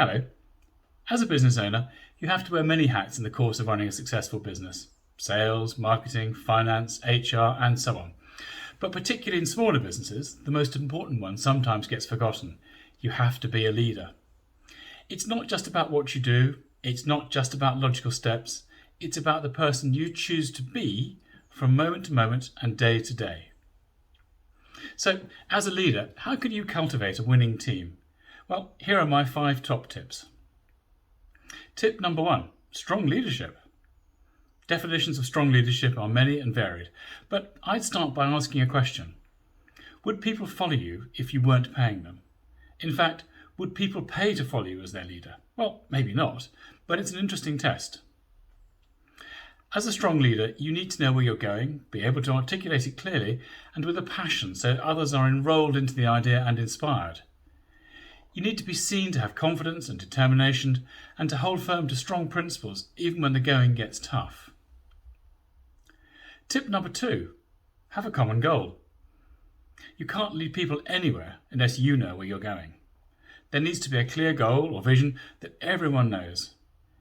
Hello. As a business owner, you have to wear many hats in the course of running a successful business. Sales, marketing, finance, HR, and so on. But particularly in smaller businesses, the most important one sometimes gets forgotten. You have to be a leader. It's not just about what you do, it's not just about logical steps, it's about the person you choose to be from moment to moment and day to day. So, as a leader, how can you cultivate a winning team? Well, here are my 5 top tips. Tip number 1, strong leadership. Definitions of strong leadership are many and varied, but I'd start by asking a question. Would people follow you if you weren't paying them? In fact, would people pay to follow you as their leader? Well, maybe not, but it's an interesting test. As a strong leader, you need to know where you're going, be able to articulate it clearly and with a passion so others are enrolled into the idea and inspired. You need to be seen to have confidence and determination and to hold firm to strong principles even when the going gets tough. Tip number 2, have a common goal. You can't lead people anywhere unless you know where you're going. There needs to be a clear goal or vision that everyone knows.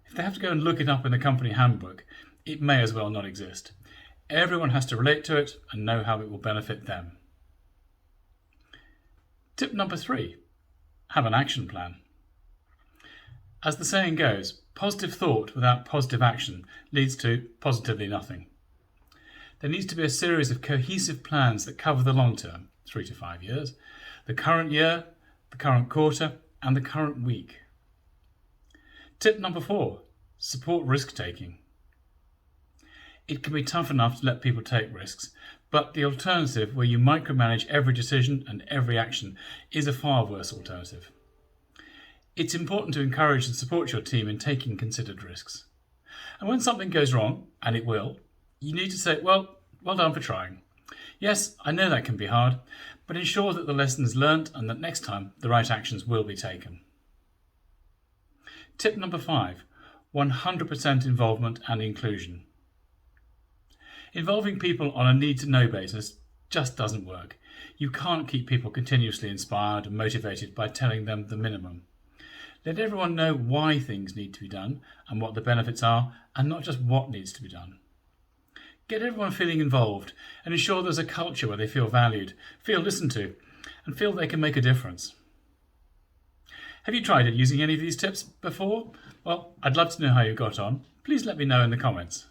If they have to go and look it up in the company handbook, it may as well not exist. Everyone has to relate to it and know how it will benefit them. Tip number 3, have an action plan. As the saying goes, positive thought without positive action leads to positively nothing. There needs to be a series of cohesive plans that cover the long term, 3 to 5 years, the current year, the current quarter, and the current week. Tip number 4, support risk-taking. It can be tough enough to let people take risks, but the alternative, where you micromanage every decision and every action, is a far worse alternative. It's important to encourage and support your team in taking considered risks. And when something goes wrong, and it will, you need to say, well done for trying. Yes, I know that can be hard, but ensure that the lesson is learnt and that next time the right actions will be taken. Tip number 5, 100% involvement and inclusion. Involving people on a need-to-know basis just doesn't work. You can't keep people continuously inspired and motivated by telling them the minimum. Let everyone know why things need to be done and what the benefits are, and not just what needs to be done. Get everyone feeling involved and ensure there's a culture where they feel valued, feel listened to, and feel they can make a difference. Have you tried using any of these tips before? Well, I'd love to know how you got on. Please let me know in the comments.